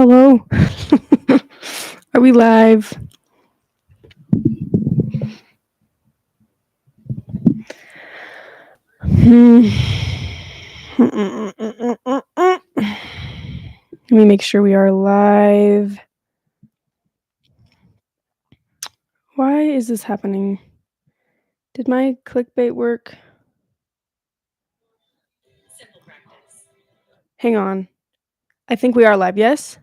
Hello. Are we live? Let me make sure we are live. Why is this happening? Did my clickbait work? Hang on. I think we are live, yes?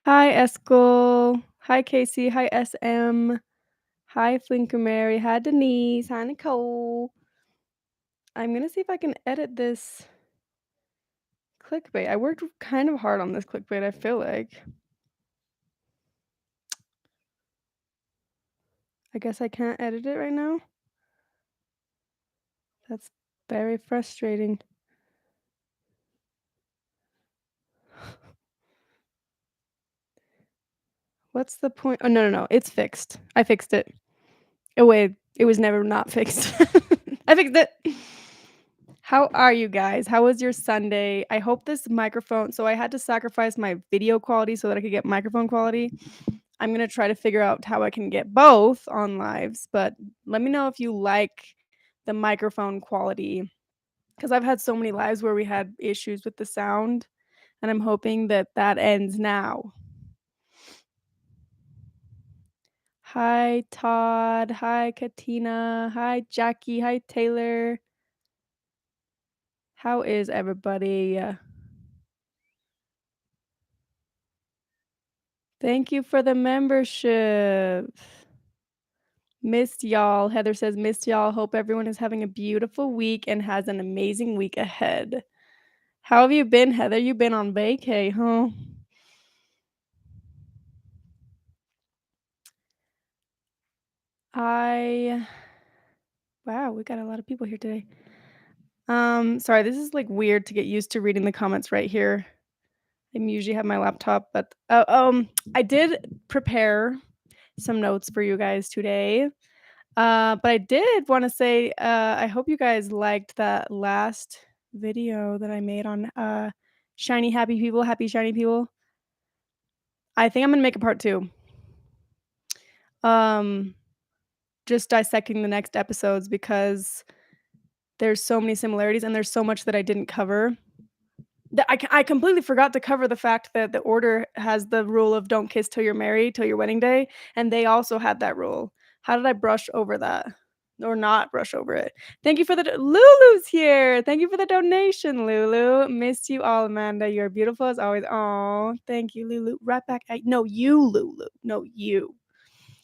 Hi, Eskel. Hi, Casey. Hi, SM. Hi, Flinker Mary. Hi, Denise. Hi, Nicole. I'm going to see if I can edit this clickbait. I worked kind of hard on this clickbait, I feel like. I guess I can't edit it right now. That's very frustrating. What's the point? Oh, no. It's fixed. I fixed it. Oh, wait. It was never not fixed. I fixed it. How are you guys? How was your Sunday? I hope this microphone. So I had to sacrifice my video quality so that I could get microphone quality. I'm going to try to figure out how I can get both on lives, but let me know if you like the microphone quality because I've had so many lives where we had issues with the sound, and I'm hoping that that ends now. Hi, Todd. Hi, Katina. Hi, Jackie. Hi, Taylor. How is everybody? Thank you for the membership. Missed y'all. Heather says, missed y'all. Hope everyone is having a beautiful week and has an amazing week ahead. How have you been, Heather? You been on vacay, huh? Wow, we got a lot of people here today. Sorry, this is like weird to get used to reading the comments right here. I usually have my laptop, but I did prepare some notes for you guys today. But I did want to say I hope you guys liked that last video that I made on shiny happy people, happy shiny people. I think I'm gonna make a part 2. Just dissecting the next episodes because there's so many similarities and there's so much that I didn't cover. I completely forgot to cover the fact that the order has the rule of don't kiss till you're married, till your wedding day, and they also had that rule. How did I brush over that? Or not brush over it? Thank you for the Lulu's here. Thank you for the donation, Lulu. Missed you all, Amanda. You're beautiful as always. Oh, thank you, Lulu. Right back at no, you, Lulu. No, you.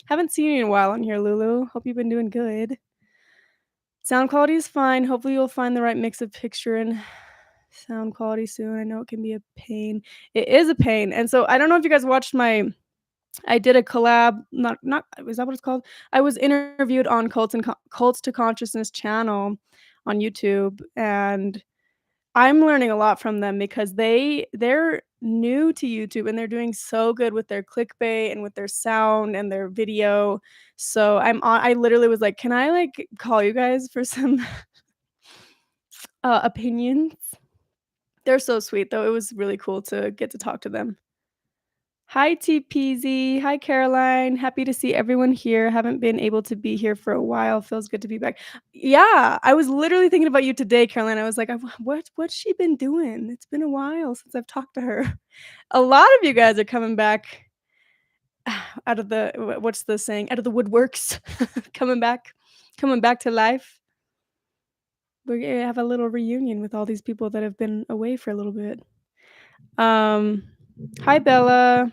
Haven't seen you in a while on here, Lulu. Hope you've been doing good. Sound quality is fine. Hopefully you'll find the right mix of picture and sound quality soon. I know it can be a pain. It is a pain. And so I don't know if you guys watched I did a collab, not is that what it's called? I was interviewed on Cults to Consciousness channel on YouTube, and I'm learning a lot from them because they're new to YouTube and they're doing so good with their clickbait and with their sound and their video. So I literally was like, "Can I like call you guys for some opinions?" They're so sweet though. It was really cool to get to talk to them. Hi TPZ. Hi Caroline. Happy to see everyone here. Haven't been able to be here for a while. Feels good to be back. Yeah, I was literally thinking about you today, Caroline. I was like, what's she been doing? It's been a while since I've talked to her. A lot of you guys are coming back out of the what's the saying? Out of the woodworks. coming back to life. We're gonna have a little reunion with all these people that have been away for a little bit. Hi Bella.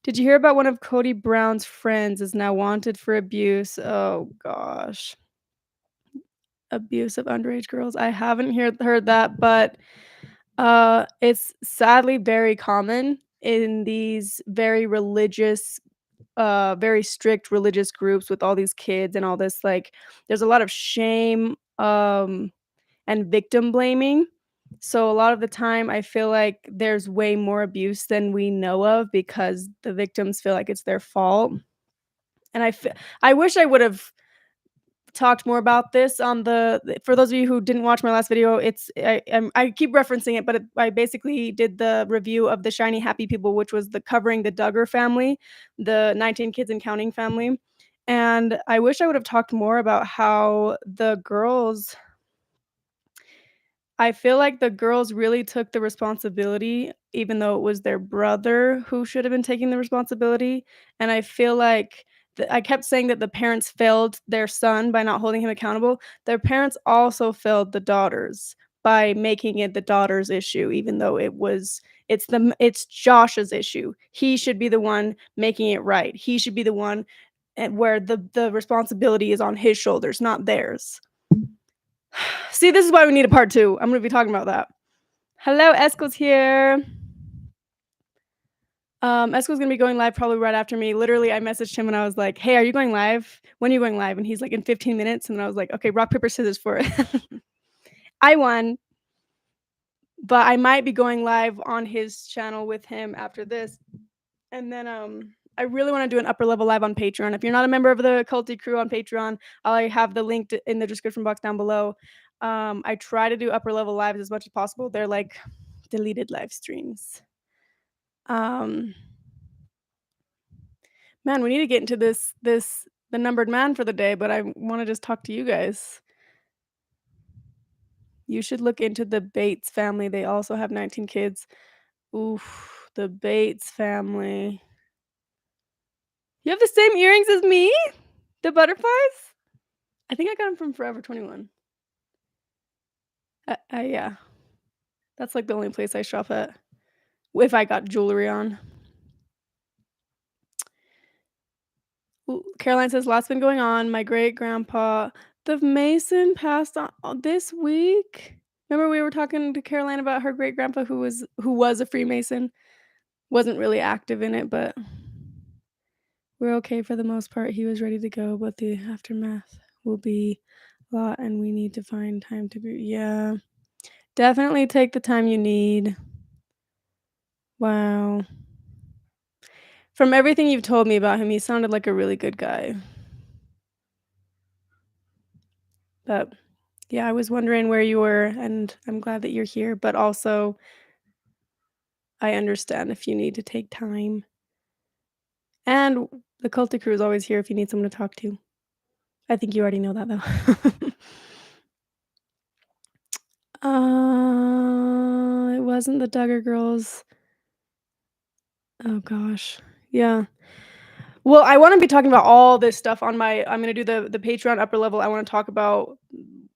Did you hear about one of Cody Brown's friends is now wanted for abuse? Oh gosh. Abuse of underage girls. I haven't heard that, but it's sadly very common in these very religious very strict religious groups with all these kids and all this like there's a lot of shame and victim blaming. So a lot of the time I feel like there's way more abuse than we know of because the victims feel like it's their fault. And I wish I would have talked more about this on for those of you who didn't watch my last video, I keep referencing it, but I basically did the review of the Shiny Happy People, which was the covering the Duggar family, the 19 kids and counting family, and I wish I would have talked more about how the girls I feel like the girls really took the responsibility, even though it was their brother who should have been taking the responsibility, and I feel like I kept saying that the parents failed their son by not holding him accountable. Their parents also failed the daughters by making it the daughter's issue, even though it's Josh's issue. He should be the one making it right. He should be the one where the responsibility is on his shoulders, not theirs. See, this is why we need a part 2. I'm gonna be talking about that. Hello, Eskel's here. Eskel's gonna be going live probably right after me. Literally, I messaged him and I was like, "Hey, are you going live? When are you going live?" And he's like, "In 15 minutes." And then I was like, "Okay, rock, paper, scissors for it." I won, but I might be going live on his channel with him after this. And then I really want to do an upper level live on Patreon. If you're not a member of the Culty crew on Patreon, I have the link in the description box down below. I try to do upper level lives as much as possible. They're like deleted live streams. Um, Man, we need to get into the numbered man for the day, but I want to just talk to you guys. You should look into the Bates family. They also have 19 kids. Oof, the Bates family. You have the same earrings as me? The butterflies? I think I got them from Forever 21. Yeah. That's, like, the only place I shop at, if I got jewelry on. Ooh, Caroline says, "Lots been going on. My great-grandpa, the Mason, passed on this week." Remember we were talking to Caroline about her great-grandpa who was a Freemason? Wasn't really active in it, but we're okay for the most part. He was ready to go, but the aftermath will be a lot, and we need to find time to be yeah. Definitely take the time you need. Wow. From everything you've told me about him, he sounded like a really good guy. But, yeah, I was wondering where you were, and I'm glad that you're here, but also I understand if you need to take time. And the Cultic crew is always here if you need someone to talk to. I think you already know that, though. It wasn't the Duggar girls. Oh gosh. Yeah. Well, I wanna be talking about all this stuff on I'm gonna do the Patreon upper level. I wanna talk about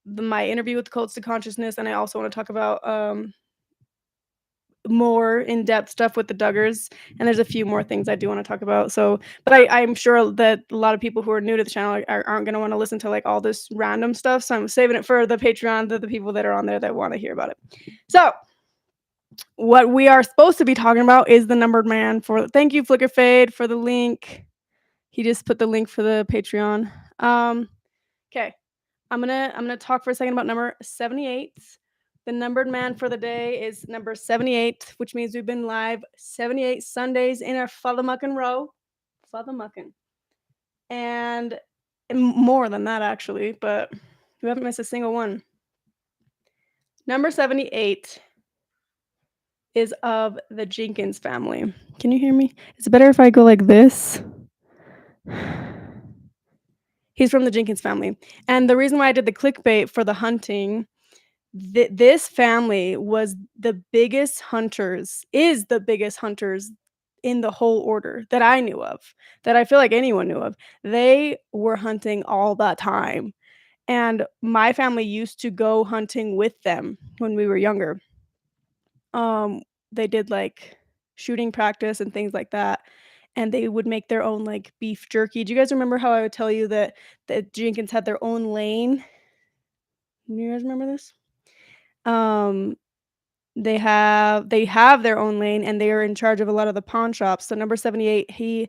my interview with the Cults to Consciousness, and I also wanna talk about, more in-depth stuff with the Duggars, and there's a few more things I do wanna talk about, so but I'm sure that a lot of people who are new to the channel aren't gonna wanna listen to, like, all this random stuff, so I'm saving it for the Patreon, the people that are on there that wanna hear about it. So, what we are supposed to be talking about is the numbered man for thank you, Flicker Fade, for the link. He just put the link for the Patreon. Okay. I'm gonna talk for a second about number 78. The numbered man for the day is number 78, which means we've been live 78 Sundays in a fathermuckin' row. Fathermuckin'. And more than that actually, but we haven't missed a single one. Number 78 is of the Jenkins family. Can you hear me? Is it better if I go like this? He's from the Jenkins family. And the reason why I did the clickbait for the hunting, this family was the biggest hunters is the biggest hunters in the whole order that I knew of, that I feel like anyone knew of. They were hunting all the time, and my family used to go hunting with them when we were younger. Um, they did, like, shooting practice and things like that, and they would make their own, like, beef jerky. Do you guys remember how I would tell you that Jenkins had their own lane? Do you guys remember this? Um, they have their own lane, and they are in charge of a lot of the pawn shops. So number 78, he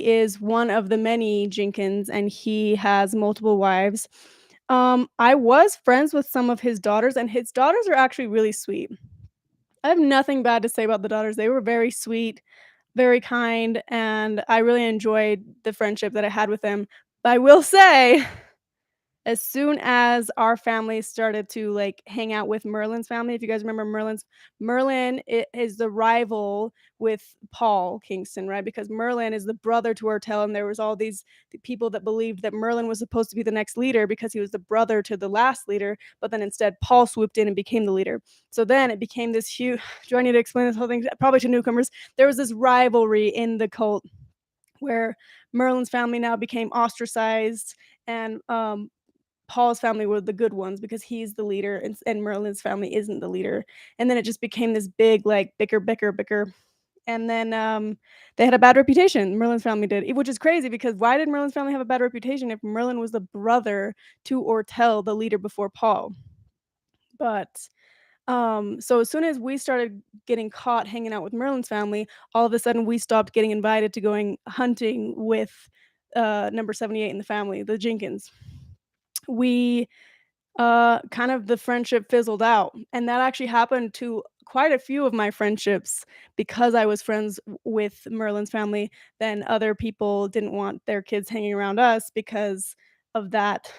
is one of the many Jenkins, and he has multiple wives. I was friends with some of his daughters, and his daughters are actually really sweet. I have nothing bad to say about the daughters. They were very sweet, very kind, and I really enjoyed the friendship that I had with them. But I will say As soon as our family started to, like, hang out with Merlin's family, if you guys remember Merlin is the rival with Paul Kingston, right? Because Merlin is the brother to Ortel, and there was all these people that believed that Merlin was supposed to be the next leader because he was the brother to the last leader, but then instead Paul swooped in and became the leader. So then it became this huge do I need to explain this whole thing? Probably to newcomers. There was this rivalry in the cult where Merlin's family now became ostracized and Paul's family were the good ones because he's the leader and Merlin's family isn't the leader. And then it just became this big like bicker. And then they had a bad reputation. Merlin's family did, which is crazy because why did Merlin's family have a bad reputation if Merlin was the brother to Ortel, the leader before Paul? But so as soon as we started getting caught hanging out with Merlin's family, all of a sudden we stopped getting invited to going hunting with number 78 in the family, the Jenkins. We kind of the friendship fizzled out, and that actually happened to quite a few of my friendships because I was friends with Merlin's family. Then other people didn't want their kids hanging around us because of that.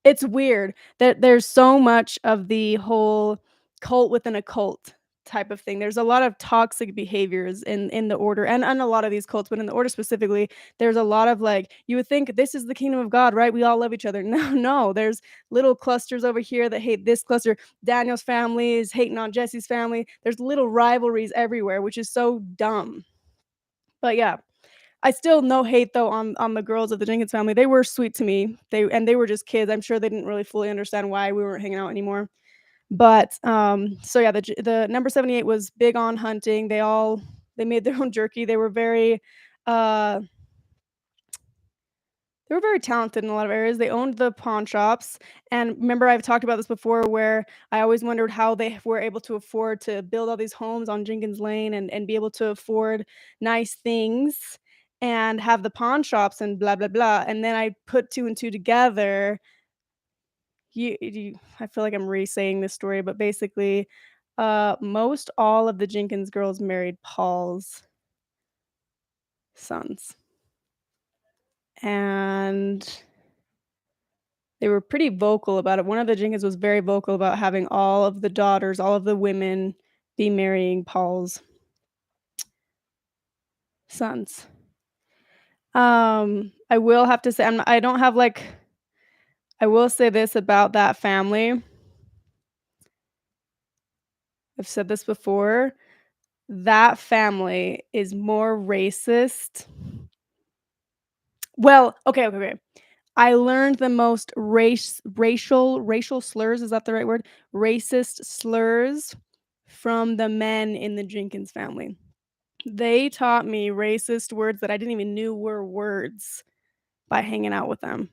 It's weird that there's so much of the whole cult within a cult type of thing. There's a lot of toxic behaviors in the order and a lot of these cults, but in the order specifically, there's a lot of like you would think this is the kingdom of God, right? We all love each other. No, no, there's little clusters over here that hate this cluster. Daniel's family is hating on Jesse's family. There's little rivalries everywhere, which is so dumb. But yeah, I still no hate though on the girls of the Jenkins family. They were sweet to me. They were just kids. I'm sure they didn't really fully understand why we weren't hanging out anymore. But so yeah, the number 78 was big on hunting. They made their own jerky. Uh they were very talented in a lot of areas. They owned the pawn shops. And remember, I've talked about this before where I always wondered how they were able to afford to build all these homes on Jenkins Lane and be able to afford nice things and have the pawn shops and blah, blah, blah. And then I put two and two together. I feel like I'm re saying this story, but basically, most all of the Jenkins girls married Paul's sons. And they were pretty vocal about it. One of the Jenkins was very vocal about having all of the daughters, all of the women be marrying Paul's sons. I will have to say I don't have, like I will say this about that family. I've said this before. That family is more racist. Well, okay. I learned the most racial slurs, is that the right word? Racist slurs from the men in the Jenkins family. They taught me racist words that I didn't even knew were words by hanging out with them.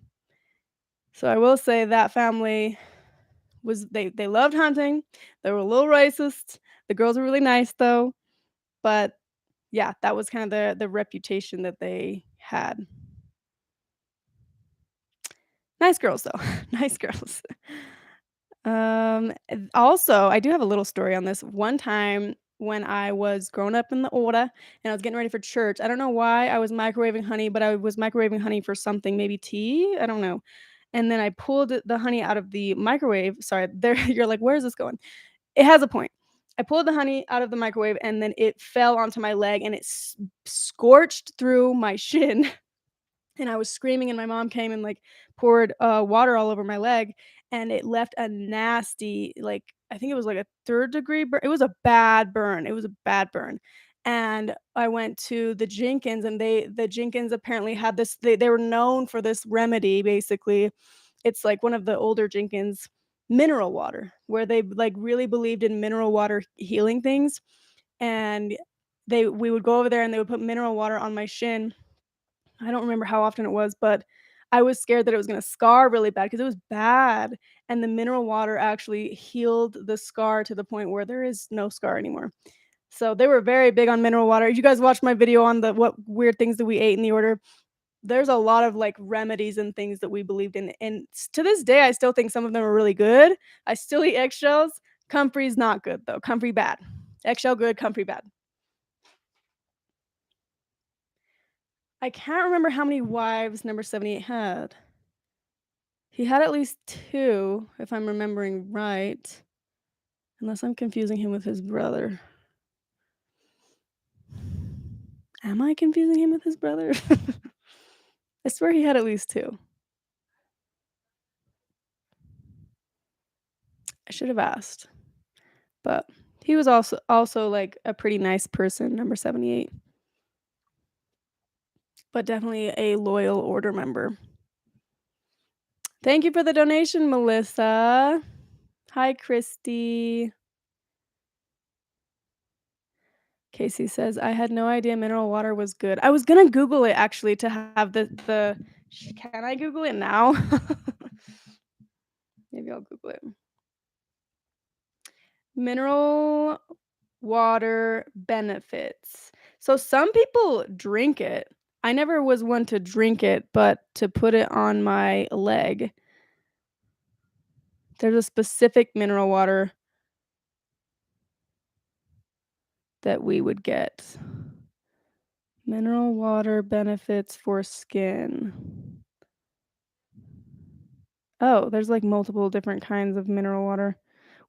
So I will say that family they loved hunting. They were a little racist. The girls were really nice though, but yeah, that was kind of the reputation that they had. Nice girls though. Nice girls. Also, I do have a little story on this. One time when I was growing up in the order and I was getting ready for church, I don't know why I was microwaving honey, but I was microwaving honey for something, maybe tea. I don't know. And then I pulled the honey out of the microwave. Sorry, there you're like, where is this going? It has a point. I pulled the honey out of the microwave and then it fell onto my leg and it scorched through my shin and I was screaming and my mom came and, like, poured, water all over my leg, and it left a nasty, like, I think it was, like, a 3rd degree burn. It was a bad burn, it was a bad burn, and I went to the Jenkins, and the Jenkins apparently had this they were known for this remedy, basically. It's, like, one of the older Jenkins mineral water, where they, like, really believed in mineral water healing things, and we would go over there, and they would put mineral water on my shin. I don't remember how often it was, but I was scared that it was gonna scar really bad because it was bad, and the mineral water actually healed the scar to the point where there is no scar anymore. So they were very big on mineral water. You guys watched my video on the what weird things that we ate in the order. There's a lot of, like, remedies and things that we believed in, and to this day, I still think some of them are really good. I still eat eggshells. Comfrey's not good, though. Comfrey bad. Eggshell good, comfrey bad. I can't remember how many wives number 78 had. He had at least 2, if I'm remembering right, unless I'm confusing him with his brother. Am I confusing him with his brother? I swear he had at least 2. I should have asked, but he was also, like, a pretty nice person, number 78, but definitely a loyal order member. Thank you for the donation, Melissa. Hi, Christy. Casey says, "I had no idea mineral water was good." I was gonna Google it actually to have the can I Google it now? Maybe I'll Google it. Mineral water benefits. So some people drink it. I never was one to drink it, but to put it on my leg. There's a specific mineral water that we would get. Mineral water benefits for skin. Oh, there's, like, multiple different kinds of mineral water.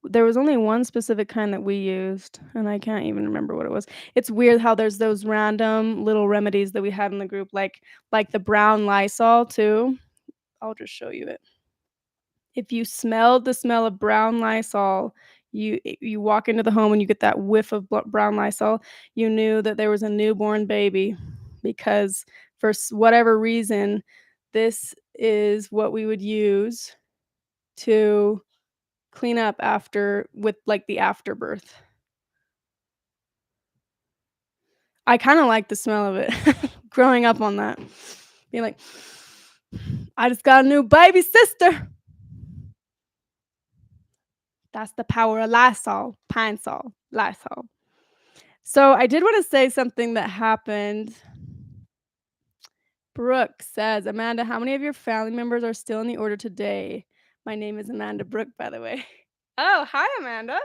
There was only one specific kind that we used, and I can't even remember what it was. It's weird how there's those random little remedies that we had in the group, like the brown Lysol too. I'll just show you it. If you smelled the smell of brown Lysol, you walk into the home and you get that whiff of brown Lysol, you knew that there was a newborn baby because for whatever reason, this is what we would use to clean up after with, like, the afterbirth. I kinda like the smell of it growing up on that. Being like, "I just got a new baby sister." That's the power of Lysol, Pine Sol, Lysol. So, I did wanna say something that happened. Brooke says, "Amanda, how many of your family members are still in the order today?" My name is Amanda Brooke, by the way. Oh, hi, Amanda.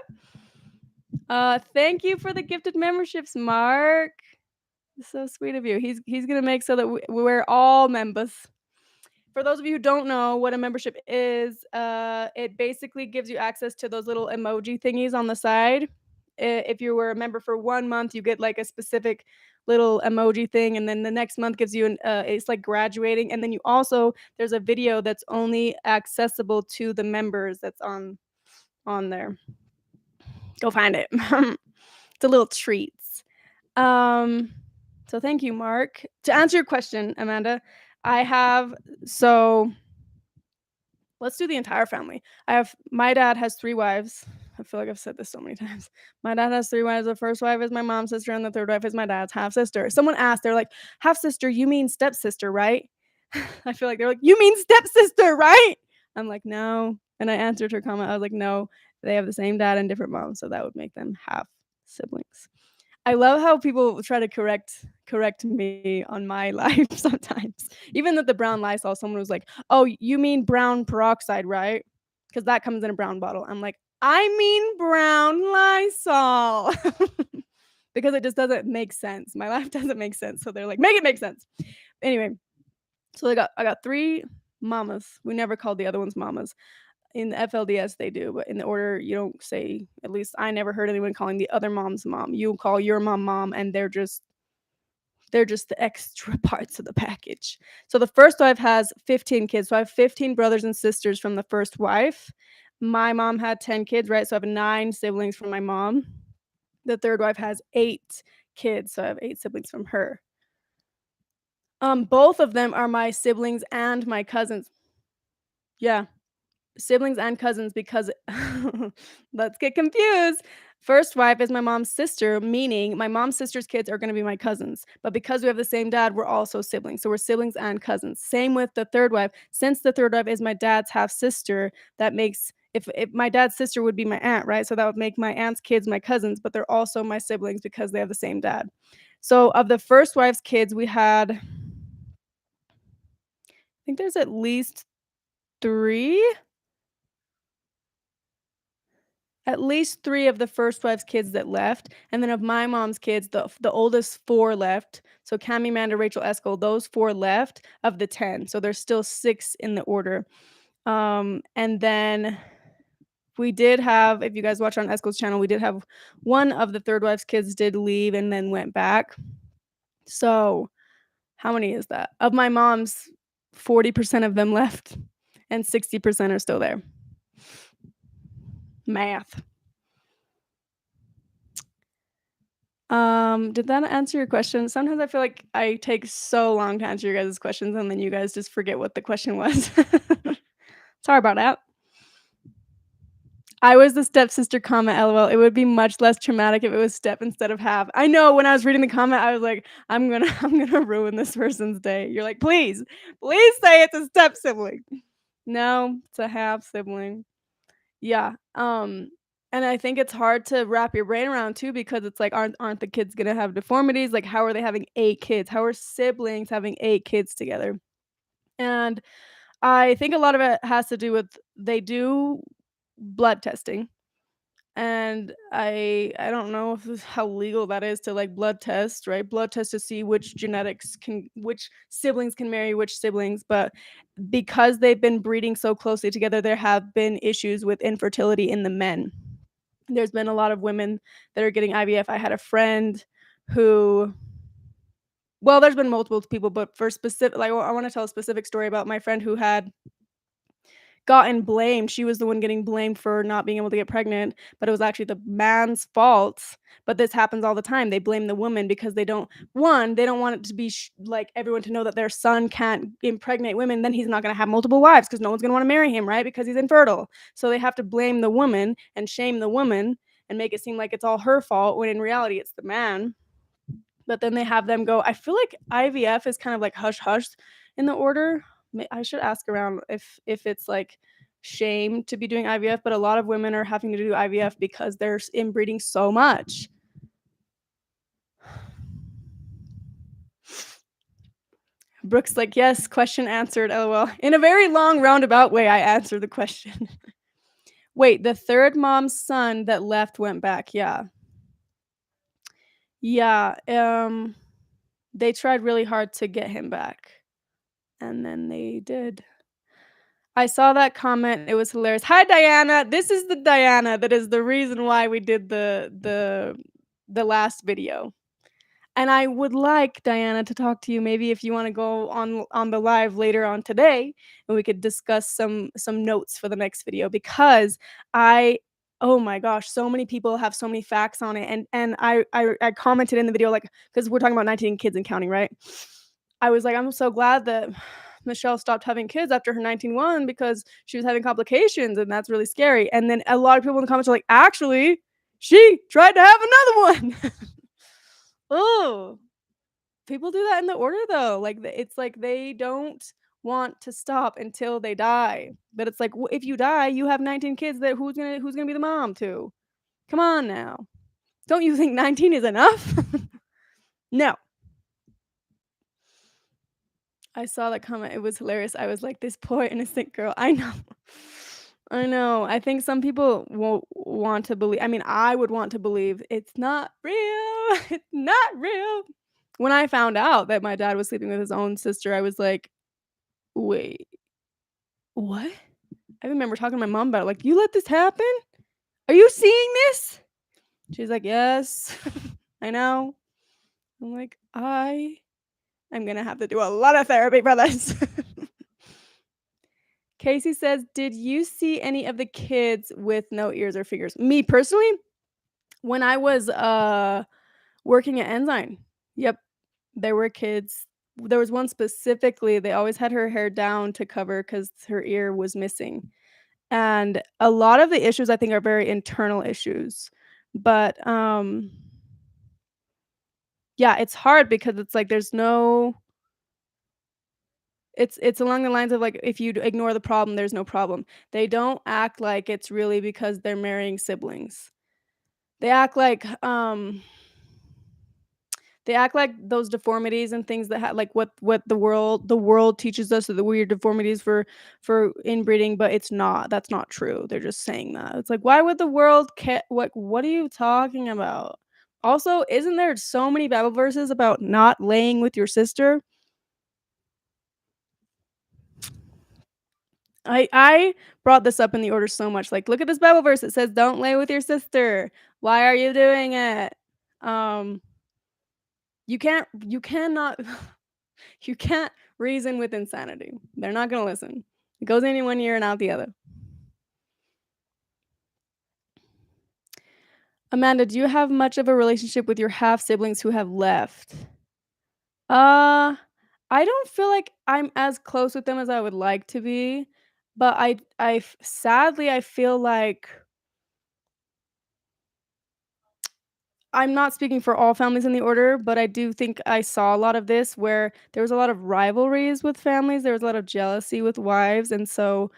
Thank you for the gifted memberships, Mark. So sweet of you. He's gonna make so that we're all members. For those of you who don't know what a membership is, it basically gives you access to those little emoji thingies on the side. If you were a member for 1 month, you get, like, a specific little emoji thing, and then the next month gives you it's like graduating, and then you also there's a video that's only accessible to the members that's on there. Go find it. It's a little treats. Um, so thank you, Mark. To answer your question, Amanda, I have so let's do the entire family. My dad has 3 wives. I feel like I've said this so many times. My dad has 3 wives. The first wife is my mom's sister, and the third wife is my dad's half sister. Someone asked, they're like, "Half sister, you mean stepsister, right?" I feel like they're like, "You mean stepsister, right?" I'm like, "No." And I answered her comment. I was like, "No, they have the same dad and different moms, so that would make them half siblings." I love how people try to correct me on my life sometimes. Even with the brown Lysol, someone was like, "Oh, you mean brown peroxide, right? Because that comes in a brown bottle." I'm like, "I mean brown Lysol." Because it just doesn't make sense. My life doesn't make sense, so they're like, "Make it make sense." Anyway, so I got 3 mamas. We never called the other ones mamas. In the FLDS, they do, but in the order, you don't say at least I never heard anyone calling the other mom's mom. You call your mom mom, and they're just the extra parts of the package. So the first wife has 15 kids. So I have 15 brothers and sisters from the first wife. My mom had 10 kids, right? So I have 9 siblings from my mom. The third wife has 8 kids, so I have 8 siblings from her. Both of them are my siblings and my cousins. Yeah. Siblings and cousins because let's get confused. First wife is my mom's sister, meaning my mom's sister's kids are gonna be my cousins, but because we have the same dad, we're also siblings, so we're siblings and cousins. Same with the third wife. Since the third wife is my dad's half sister, that makes if my dad's sister would be my aunt, right? So that would make my aunt's kids my cousins, but they're also my siblings because they have the same dad. So of the first wife's kids, we had I think there's at least 3? At least 3 of the first wife's kids that left, and then of my mom's kids, the oldest 4 left. So Cami, Amanda, Rachel, Eskel, those 4 left of the 10, so there's still 6 in the order. And then we did have, if you guys watch on Eskel's channel, we did have one of the third wife's kids did leave and then went back. So, how many is that? Of my mom's, 40% of them left and 60% are still there. Math. Did that answer your question? Sometimes I feel like I take so long to answer your guys' questions and then you guys just forget what the question was. Sorry about that. I was the stepsister comment, LOL. It would be much less traumatic if it was step instead of half. I know when I was reading the comment, I was like, I'm gonna ruin this person's day. You're like, please say it's a step sibling. No, it's a half sibling. Yeah. And I think it's hard to wrap your brain around too because it's like, aren't the kids gonna have deformities? Like, how are they having 8 kids? How are siblings having 8 kids together? And I think a lot of it has to do with they do blood testing. And I don't know if how legal that is to, like, blood test, right? Blood test to see which siblings can marry which siblings, but because they've been breeding so closely together, there have been issues with infertility in the men. There's been a lot of women that are getting IVF. I had a friend who, well, there's been multiple people, but for specific, like, I wanna tell a specific story about my friend who had gotten blamed. She was the one getting blamed for not being able to get pregnant, but it was actually the man's fault. But this happens all the time. They blame the woman because they don't want it to be like everyone to know that their son can't impregnate women. Then he's not going to have multiple wives because no one's going to want to marry him, right? Because he's infertile. So they have to blame the woman and shame the woman and make it seem like it's all her fault when in reality it's the man. But then they have them go, I feel like IVF is kind of like hush hush in the order. I should ask around if it's like shame to be doing IVF, but a lot of women are having to do IVF because they're inbreeding so much. Brooke's like, yes, question answered, LOL. In a very long roundabout way, I answered the question. Wait, the third mom's son that left went back. Yeah. Yeah. They tried really hard to get him back. And then they did. I saw that comment, it was hilarious. "Hi, Diana." This is the Diana that is the reason why we did the last video. And I would like, Diana, to talk to you maybe if you wanna go on the live later on today, and we could discuss some notes for the next video because I oh my gosh, so many people have so many facts on it, and I commented in the video, like, because 'cause we're talking about 19 kids and counting, right? I was like, "I'm so glad that Michelle stopped having kids after her 19 one because she was having complications, and that's really scary." And then a lot of people in the comments are like, "Actually, she tried to have another one." Oh, people do that in the order though. Like it's like they don't want to stop until they die. But it's like if you die, you have 19 kids that who's gonna be the mom to? Come on now. Don't you think 19 is enough? No. I saw that comment, it was hilarious. I was like, "This poor innocent girl." I know. I know. I think some people won't want to believe, I mean, I would want to believe it's not real. It's not real. When I found out that my dad was sleeping with his own sister, I was like, "Wait, what?" I remember talking to my mom about it, like, "You let this happen? Are you seeing this?" She's like, "Yes." I know. I'm like, "I am gonna have to do a lot of therapy for this." Casey says, "Did you see any of the kids with no ears or fingers?" Me personally, when I was, working at Ensign, yep, there were kids. There was one specifically, they always had her hair down to cover because her ear was missing, and a lot of the issues I think are very internal issues, but, yeah, it's hard because it's like there's no, it's along the lines of, like, if you ignore the problem, there's no problem. They don't act like it's really because they're marrying siblings. They act like, they act like those deformities and things that like what the world teaches us are the weird deformities for inbreeding, but it's not. That's not true. They're just saying that. It's like, why would the world what are you talking about? Also, isn't there so many Bible verses about not laying with your sister? I brought this up in the order so much, like, "Look at this Bible verse, it says, 'Don't lay with your sister.' Why are you doing it?" Um, you cannot you can't reason with insanity. They're not gonna listen. It goes in one ear and out the other. Amanda, do you have much of a relationship with your half siblings who have left? Uh, I don't feel like I'm as close with them as I would like to be, but sadly, I feel like I'm not speaking for all families in the order, but I do think I saw a lot of this where there was a lot of rivalries with families, there was a lot of jealousy with wives, and so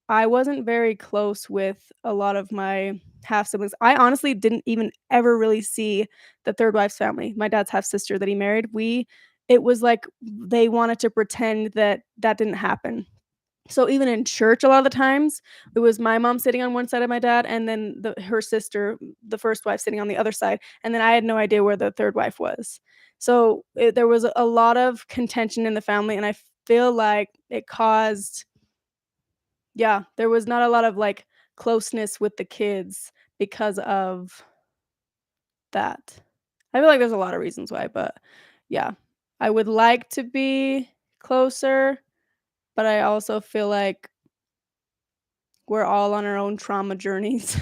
I wasn't very close with a lot of my half siblings. I honestly didn't even ever really see the 3rd wife's family, my dad's half sister that he married. We It was like they wanted to pretend that that didn't happen. So even in church, a lot of the times, it was my mom sitting on one side of my dad, and then her sister, the first wife, sitting on the other side, and then I had no idea where the 3rd wife was. So, there was a lot of contention in the family, and I feel like it caused yeah, there was not a lot of, like, closeness with the kids because of that. I feel like there's a lot of reasons why, but yeah. I would like to be closer, but I also feel like we're all on our own trauma journeys.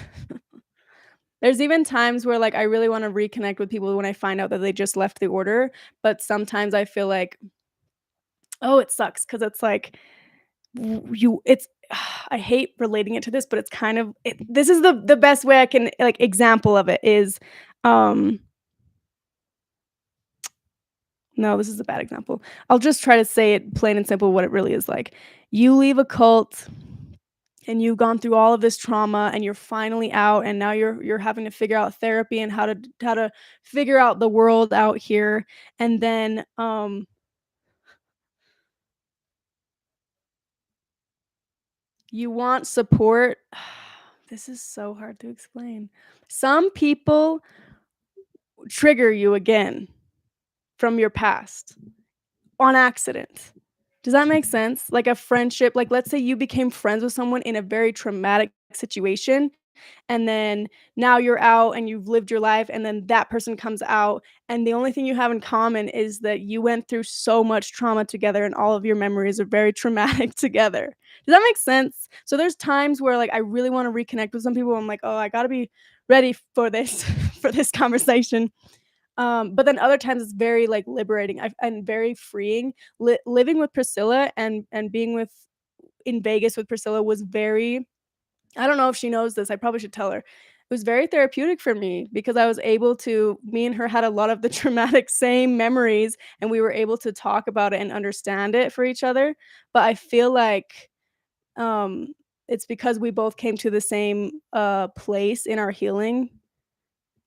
There's even times where, like, I really wanna reconnect with people when I find out that they just left the order, but sometimes I feel like, oh, it sucks because it's like, w you it's I hate relating it to this, but it's kind of this is the best way I can, like, example of it is, um no, this is a bad example. I'll just try to say it plain and simple what it really is like. You leave a cult and you've gone through all of this trauma and you're finally out and now you're having to figure out therapy and how to figure out the world out here and then you want support. This is so hard to explain. Some people trigger you again from your past on accident. Does that make sense? Like a friendship, like let's say you became friends with someone in a very traumatic situation and then now you're out and you've lived your life and then that person comes out and the only thing you have in common is that you went through so much trauma together and all of your memories are very traumatic together. Does that make sense? So there's times where like I really want to reconnect with some people. I'm like, oh, I gotta be ready for this for this conversation. But then other times it's very like liberating and very freeing. Living with Priscilla and being with in Vegas with Priscilla was very I don't know if she knows this, I probably should tell her. It was very therapeutic for me because I was able to me and her had a lot of the traumatic same memories, and we were able to talk about it and understand it for each other, but I feel like, um, it's because we both came to the same, place in our healing,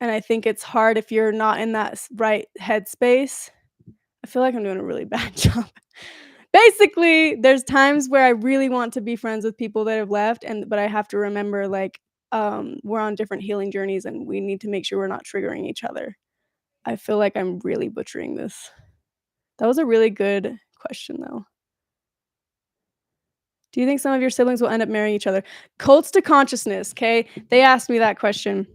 and I think it's hard if you're not in that right headspace. I feel like I'm doing a really bad job. Basically, there's times where I really want to be friends with people that have left but I have to remember, like, we're on different healing journeys, and we need to make sure we're not triggering each other. I feel like I'm really butchering this. That was a really good question, though. Do you think some of your siblings will end up marrying each other? Cults to consciousness, 'kay? They asked me that question.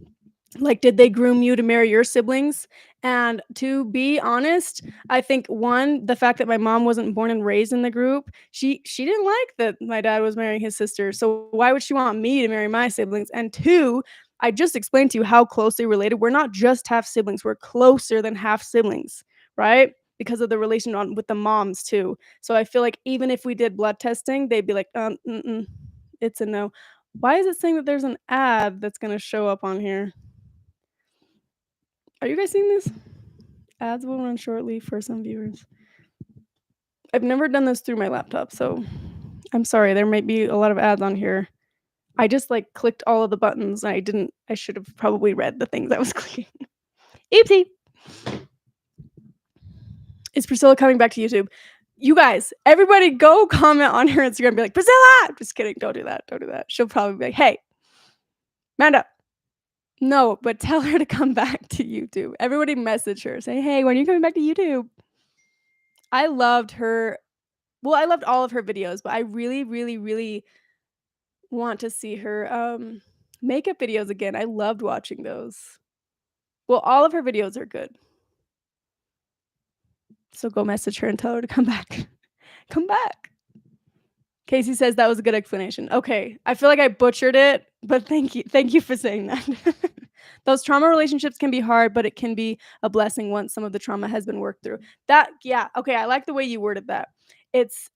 Like, did they groom you to marry your siblings? And to be honest, I think 1, the fact that my mom wasn't born and raised in the group, she didn't like that my dad was marrying his sister, so why would she want me to marry my siblings? And 2, I just explained to you how closely related we're not just half siblings, we're closer than half siblings, right? Because of the relation on with the moms too. So I feel like even if we did blood testing, they'd be like, mm-mm, it's a no." Why is it saying that there's an ad that's gonna show up on here? Are you guys seeing this? Ads will run shortly for some viewers. I've never done this through my laptop, so I'm sorry, there might be a lot of ads on here. I just, like, clicked all of the buttons, and I should have probably read the things I was clicking. Oopsie. Is Priscilla coming back to YouTube? You guys, everybody go comment on her Instagram, be like, "Priscilla!" Just kidding, don't do that, don't do that. She'll probably be like, "Hey, Manda." No, but tell her to come back to YouTube. Everybody message her, say, "Hey, when are you coming back to YouTube?" I loved her well, I loved all of her videos, but I really, really, really want to see her, makeup videos again. I loved watching those. Well, all of her videos are good, so go message her and tell her to come back. Come back. Casey says that was a good explanation. Okay, I feel like I butchered it, but thank you for saying that. Those trauma relationships can be hard, but it can be a blessing once some of the trauma has been worked through. That yeah, okay, I like the way you worded that. It's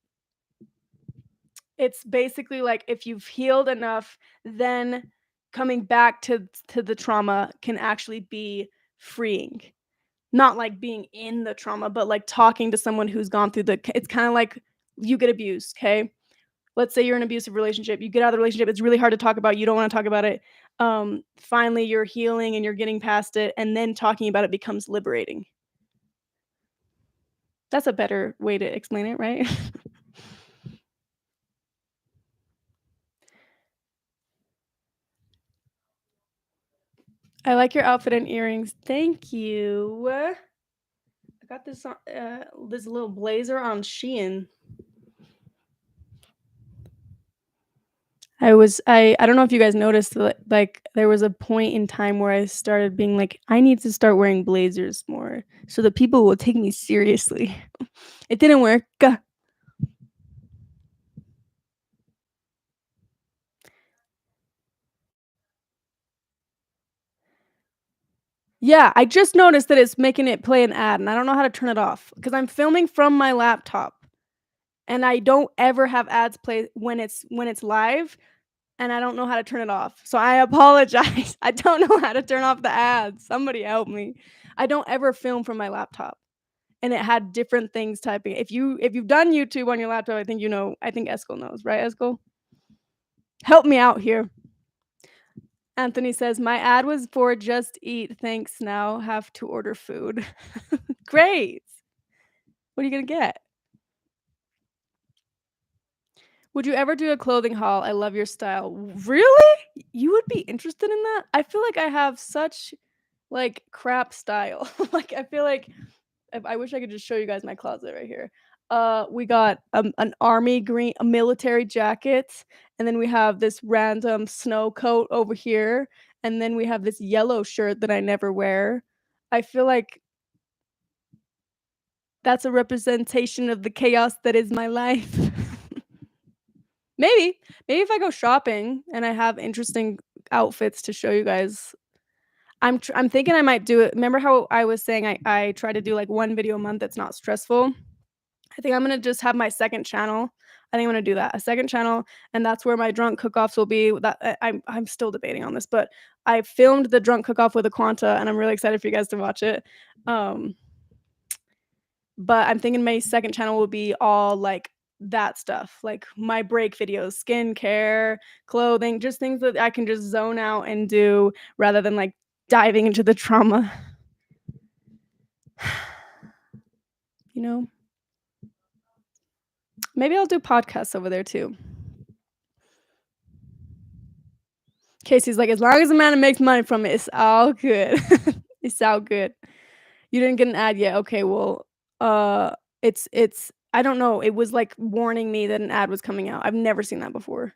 it's basically like if you've healed enough, then coming back to the trauma can actually be freeing. Not like being in the trauma, but like talking to someone who's gone through it's kind of like you get abused, okay? Let's say you're in an abusive relationship, you get out of the relationship, it's really hard to talk about, you don't wanna talk about it. Finally, you're healing and you're getting past it, and then talking about it becomes liberating. That's a better way to explain it, right? I like your outfit and earrings. Thank you. I got this on this little blazer on Shein. I don't know if you guys noticed, like, there was a point in time where I started being like, "I need to start wearing blazers more so that people will take me seriously." It didn't work. Yeah, I just noticed that it's making it play an ad, and I don't know how to turn it off because 'cause I'm filming from my laptop, and I don't ever have ads play when it's live, and I don't know how to turn it off. So I apologize. I don't know how to turn off the ads. Somebody help me. I don't ever film from my laptop, and it had different things typing. If you've done YouTube on your laptop, I think you know. I think Eskel knows, right, Eskel? Help me out here. Anthony says, "My ad was for Just Eat. Thanks. Now have to order food." Great. What are you gonna get? Would you ever do a clothing haul? I love your style. Really? You would be interested in that? I feel like I have such like crap style. Like I feel like if I wish I could just show you guys my closet right here. We got an army green a military jacket, and then we have this random snow coat over here, and then we have this yellow shirt that I never wear. I feel like that's a representation of the chaos that is my life. Maybe. Maybe if I go shopping and I have interesting outfits to show you guys. I'm thinking I might do it. Remember how I was saying I try to do, like, 1 video a month that's not stressful? I think I'm gonna just have my second channel. I think I'm gonna do that, a second channel, and that's where my drunk cook-offs will be. That I'm still debating on this, but I filmed the drunk cook-off with a Quanta, and I'm really excited for you guys to watch it. Um But I'm thinking my second channel will be all, like, that stuff, like my break videos, skincare, clothing, just things that I can just zone out and do rather than, like, diving into the trauma, you know? Maybe I'll do podcasts over there too. Casey's like, "As long as the man makes money from it, it's all good." It's all good. You didn't get an ad yet? Okay, well, it's I don't know, it was, like, warning me that an ad was coming out. I've never seen that before.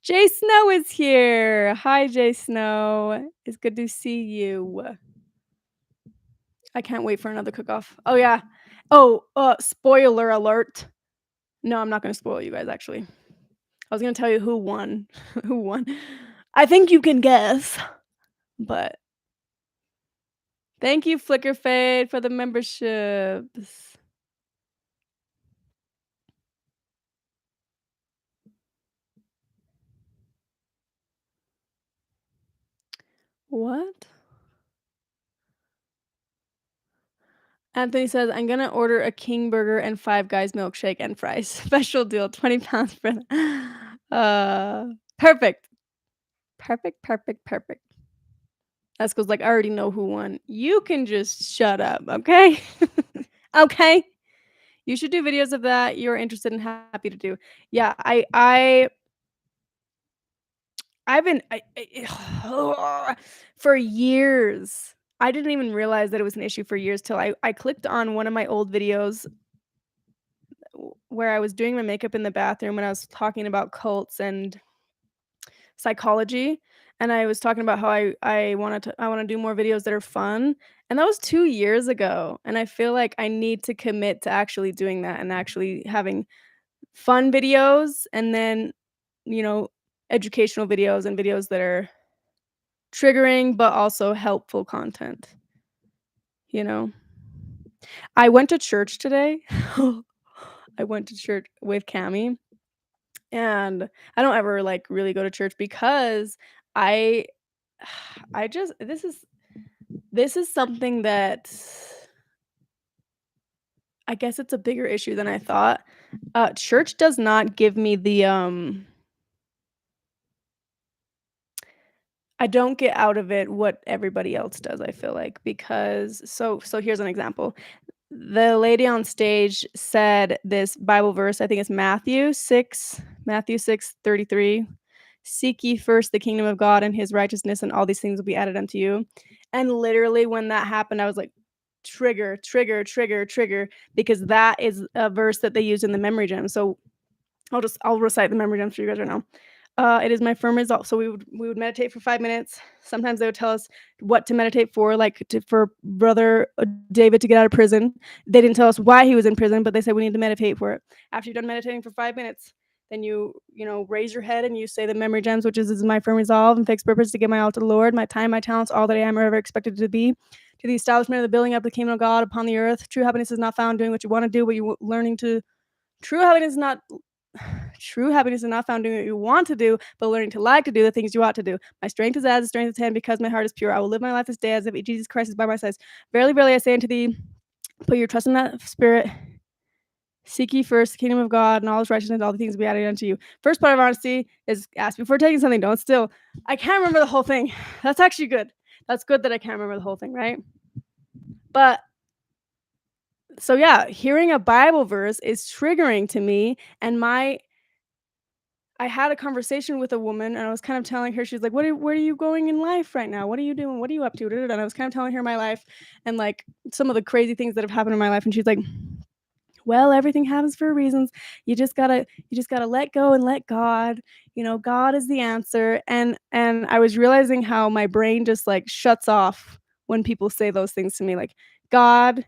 Jay Snow is here. Hi, Jay Snow. It's good to see you. I can't wait for another cook-off. Oh, yeah. Oh, spoiler alert. No, I'm not gonna spoil you guys, actually. I was gonna tell you who won. Who won. I think you can guess, but thank you, Flicker Fade, for the memberships. What? Anthony says, "I'm gonna order a king burger and Five Guys milkshake and fries. Special deal, 20 pounds for the" Perfect. Perfect, perfect, perfect. Esco's like, "I already know who won." You can just shut up, okay? Okay? You should do videos of that. You're interested and happy to do. Yeah, I've been for years. I didn't even realize that it was an issue for years till I clicked on one of my old videos where I was doing my makeup in the bathroom and I was talking about cults and psychology, and I was talking about how I wanna do more videos that are fun, and that was 2 years ago, and I feel like I need to commit to actually doing that and actually having fun videos and then, you know, educational videos and videos that are triggering but also helpful content, you know? I went to church today. I went to church with Cami, and I don't ever, like, really go to church because I I just this is something that I guess it's a bigger issue than I thought. Church does not give me I don't get out of it what everybody else does, I feel like, because so here's an example. The lady on stage said this Bible verse, I think it's Matthew 6:33. "Seek ye first the kingdom of God and his righteousness, and all these things will be added unto you." And literally when that happened, I was like, "Trigger, trigger, trigger, trigger," because that is a verse that they use in the memory gem. So I'll recite the memory gems for you guys right now. It is my firm resolve. So we would meditate for 5 minutes. Sometimes they would tell us what to meditate for, like for brother David to get out of prison. They didn't tell us why he was in prison, but they said we need to meditate for it. After you're done meditating for 5 minutes, then you raise your head and you say the memory gems, which is my firm resolve and fixed purpose to give my all to the Lord, my time, my talents, all that I am or ever expected to be, to the establishment of the building up the kingdom of God upon the earth. True happiness is not found doing what you want to do, but you learning to. True happiness is not True happiness is not found doing what you want to do, but learning to like to do the things you ought to do. My strength is as the strength of 10 because my heart is pure. I will live my life this day as if Jesus Christ is by my side. Verily, verily, I say unto thee, put your trust in that spirit. Seek ye first the kingdom of God and all his righteousness, and all the things will be added unto you. First part of honesty is ask before taking something, don't steal. I can't remember the whole thing. That's actually good. That's good that I can't remember the whole thing, right? But so yeah, hearing a Bible verse is triggering to me, and I had a conversation with a woman, and I was kind of telling her, she's like, where are you going in life right now? What are you doing? What are you up to? And I was kind of telling her my life and like some of the crazy things that have happened in my life. And she's like, well, everything happens for reasons. You just gotta let go and let God. God is the answer. And I was realizing how my brain just like shuts off when people say those things to me, like God,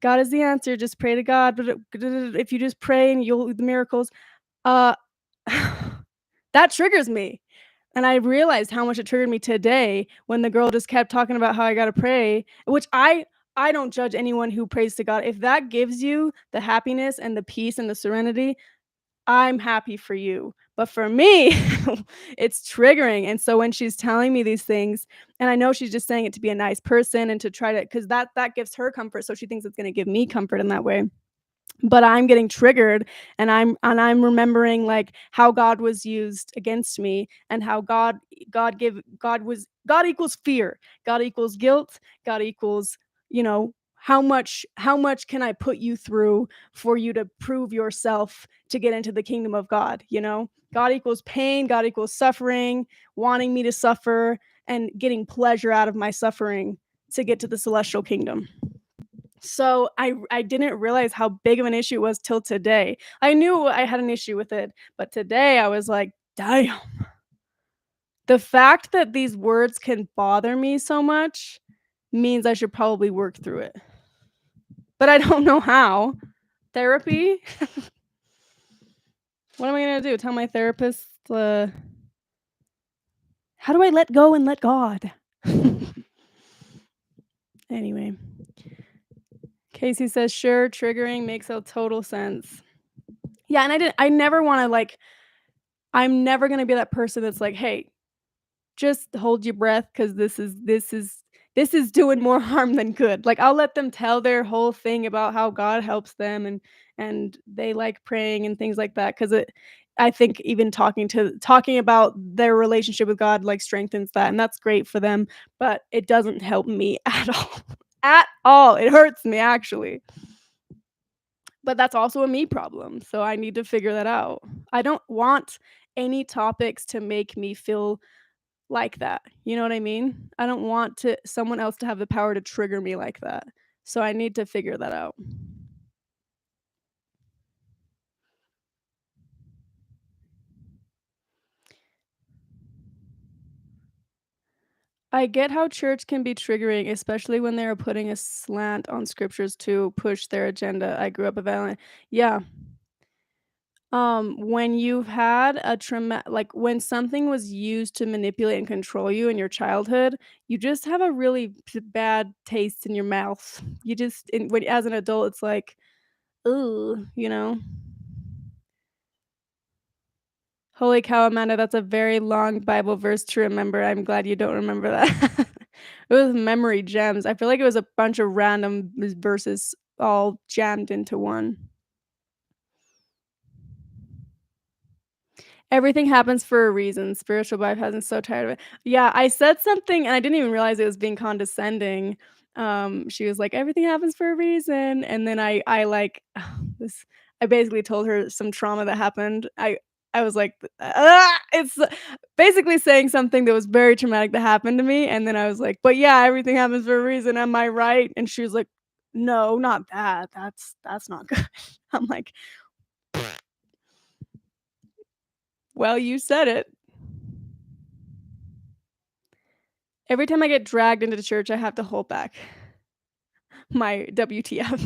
God is the answer. Just pray to God. But if you just pray and you'll the miracles, uh that triggers me. And I realized how much it triggered me today when the girl just kept talking about how I gotta pray, which I don't judge anyone who prays to God. If that gives you the happiness and the peace and the serenity, I'm happy for you. But for me, it's triggering. And so when she's telling me these things, and I know she's just saying it to be a nice person and to try to, because that gives her comfort. So she thinks it's gonna give me comfort in that way, but I'm getting triggered, and I'm remembering like how God was used against me and how God equals fear. God equals guilt. God equals, how much can I put you through for you to prove yourself to get into the kingdom of God? God equals pain, God equals suffering, wanting me to suffer and getting pleasure out of my suffering to get to the celestial kingdom. So I didn't realize how big of an issue it was till today. I knew I had an issue with it, but today I was like, "Damn." The fact that these words can bother me so much means I should probably work through it. But I don't know how. Therapy? What am I gonna do? Tell my therapist, how do I let go and let God? Anyway, Casey says, "Sure, triggering makes a total sense." Yeah, and I never wanna, like I'm never gonna be that person that's like, "Hey, just hold your breath because this is doing more harm than good." Like, I'll let them tell their whole thing about how God helps them and they like praying and things like that. Because I think even talking about their relationship with God, like, strengthens that, and that's great for them, but it doesn't help me at all. At all. It hurts me, actually. But that's also a me problem, so I need to figure that out. I don't want any topics to make me feel like that, you know what I mean? I don't want to someone else to have the power to trigger me like that. So I need to figure that out. I get how church can be triggering, especially when they are putting a slant on scriptures to push their agenda. I grew up a violent. Yeah. When you've had a trauma, like when something was used to manipulate and control you in your childhood, you just have a really bad taste in your mouth. You just, when as an adult, it's like, ooh, you know. Holy cow, Amanda, that's a very long Bible verse to remember. I'm glad you don't remember that. It was memory gems. I feel like it was a bunch of random verses all jammed into one. Everything happens for a reason. Spiritual bypass, I'm so tired of it. Yeah, I said something and I didn't even realize it was being condescending. She was like, "Everything happens for a reason," and then I like this. I basically told her some trauma that happened. I was like, It's basically saying something that was very traumatic that happened to me, and then I was like, "But yeah, everything happens for a reason. Am I right?" And she was like, "No, not that. That's not good." I'm like, "Well, you said it." Every time I get dragged into the church, I have to hold back my WTF.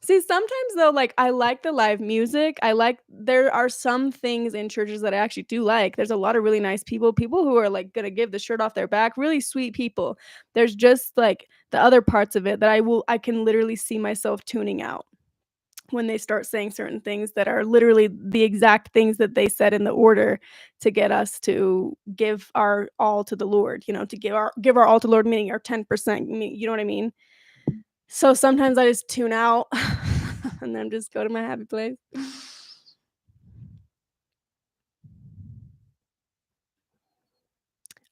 See, sometimes though, like, I like the live music. There are some things in churches that I actually do like. There's a lot of really nice people who are, like, gonna give the shirt off their back, really sweet people. There's just, like, the other parts of it that I can literally see myself tuning out when they start saying certain things that are literally the exact things that they said in the order to get us to give our all to the Lord, to give our all to the Lord, meaning our 10%, you know what I mean? So sometimes I just tune out and then just go to my happy place.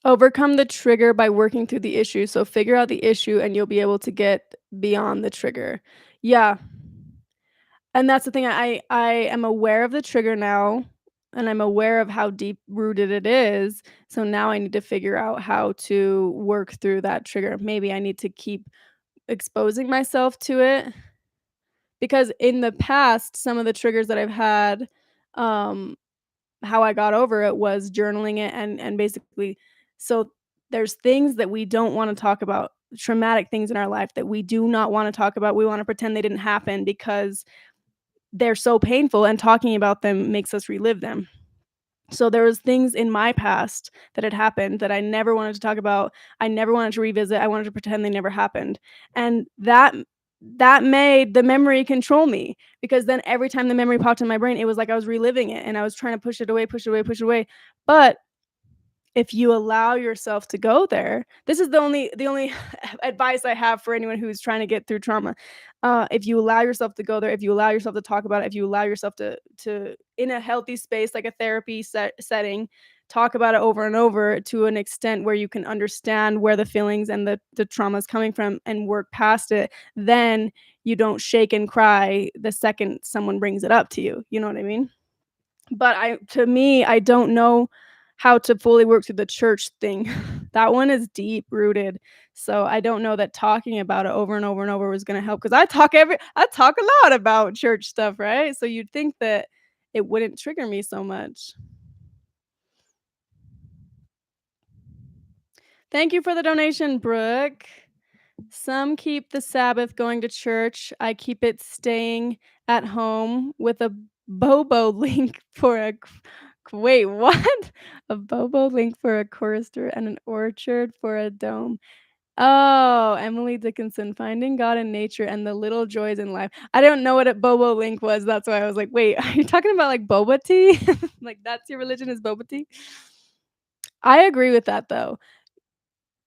Overcome the trigger by working through the issue. So figure out the issue and you'll be able to get beyond the trigger. Yeah. And that's the thing, I am aware of the trigger now, and I'm aware of how deep rooted it is, so now I need to figure out how to work through that trigger. Maybe I need to keep exposing myself to it, because in the past, some of the triggers that I've had, um, how I got over it was journaling it and basically so there's things that we don't wanna talk about, traumatic things in our life that we do not wanna talk about, we wanna pretend they didn't happen because they're so painful and talking about them makes us relive them. So there was things in my past that had happened that I never wanted to talk about. I never wanted to revisit. I wanted to pretend they never happened. And that made the memory control me because then every time the memory popped in my brain, it was like I was reliving it and I was trying to push it away, push it away, push it away. But if you allow yourself to go there, this is the only advice I have for anyone who's trying to get through trauma. If you allow yourself to go there, if you allow yourself to talk about it, if you allow yourself to in a healthy space like a therapy setting, talk about it over and over to an extent where you can understand where the feelings and the trauma is coming from and work past it, then you don't shake and cry the second someone brings it up to you. You know what I mean? But to me, I don't know how to fully work through the church thing. That one is deep rooted. So I don't know that talking about it over and over and over was gonna help. Because I talk a lot about church stuff, right? So you'd think that it wouldn't trigger me so much. Thank you for the donation, Brooke. Some keep the Sabbath going to church. I keep it staying at home with a Bobo link for a wait, what? A Bobo link for a chorister and an orchard for a dome. Oh, Emily Dickinson, Finding God in Nature and the Little Joys in Life. I don't know what a Bobo link was. That's why I was like, wait, are you talking about like boba tea? Like that's your religion is boba tea? I agree with that though.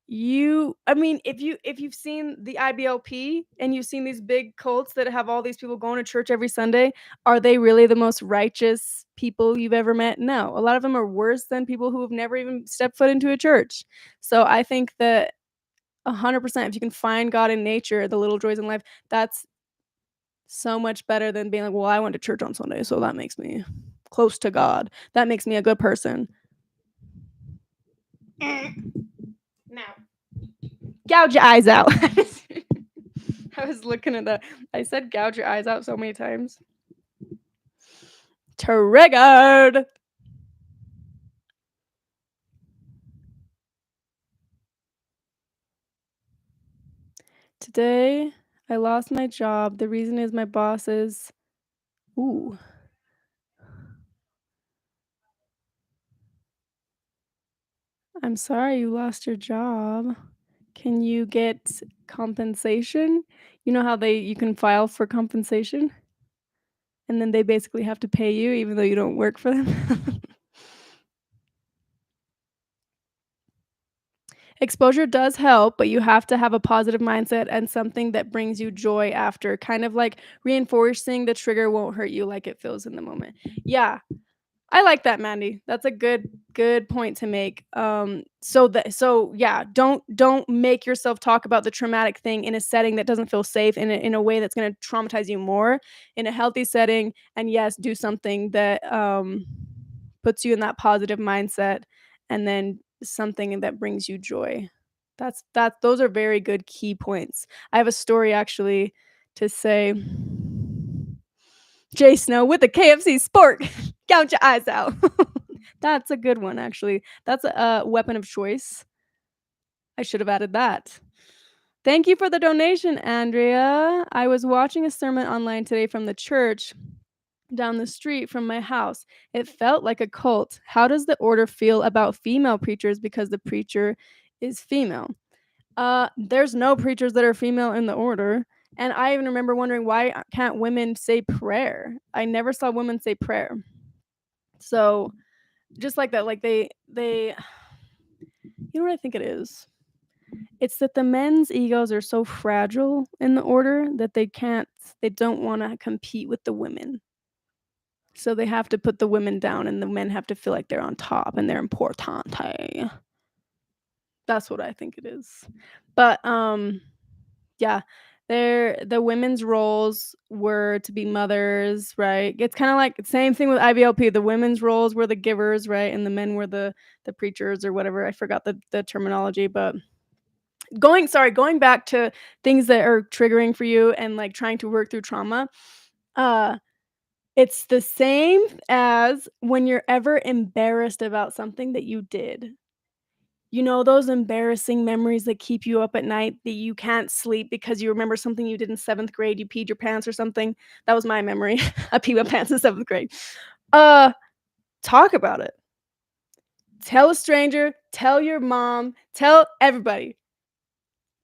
I mean, if you've seen the IBLP and you've seen these big cults that have all these people going to church every Sunday, are they really the most righteous people you've ever met? No. A lot of them are worse than people who have never even stepped foot into a church. So I think that 100% if you can find God in nature, the little joys in life, that's so much better than being like, "Well, I went to church on Sunday, so that makes me close to God. That makes me a good person." Now, gouge your eyes out. I was looking at that. I said gouge your eyes out so many times. Triggered. Today, I lost my job. The reason is my boss is ooh, I'm sorry you lost your job. Can you get compensation? You know how you can file for compensation, and then they basically have to pay you even though you don't work for them? Exposure does help, but you have to have a positive mindset and something that brings you joy after, kind of like reinforcing the trigger won't hurt you like it feels in the moment. Yeah, I like that, Mandy. That's a good point to make. So yeah, don't make yourself talk about the traumatic thing in a setting that doesn't feel safe in a way that's going to traumatize you more. In a healthy setting, and yes, do something that puts you in that positive mindset, and then something that brings you joy. Those are very good key points. I have a story actually to say. Jay Snow with the KFC Sport. Count your eyes out. That's a good one, actually. That's a weapon of choice. I should have added that. Thank you for the donation, Andrea. I was watching a sermon online today from the church down the street from my house. It felt like a cult. How does the order feel about female preachers because the preacher is female? There's no preachers that are female in the order. And I even remember wondering why can't women say prayer? I never saw women say prayer. So just like that, like they you know what I think it is? It's that the men's egos are so fragile in the order that they don't want to compete with the women. So they have to put the women down and the men have to feel like they're on top and they're important. That's what I think it is. But yeah, the women's roles were to be mothers, right? It's kind of like same thing with IBLP. The women's roles were the givers, right? And the men were the preachers or whatever. I forgot the terminology, but going back to things that are triggering for you and like trying to work through trauma. Uh it's the same as when you're ever embarrassed about something that you did. You know, those embarrassing memories that keep you up at night that you can't sleep because you remember something you did in 7th grade, you peed your pants or something? That was my memory. I peed my pants in 7th grade. Uh, talk about it. Tell a stranger, tell your mom, tell everybody.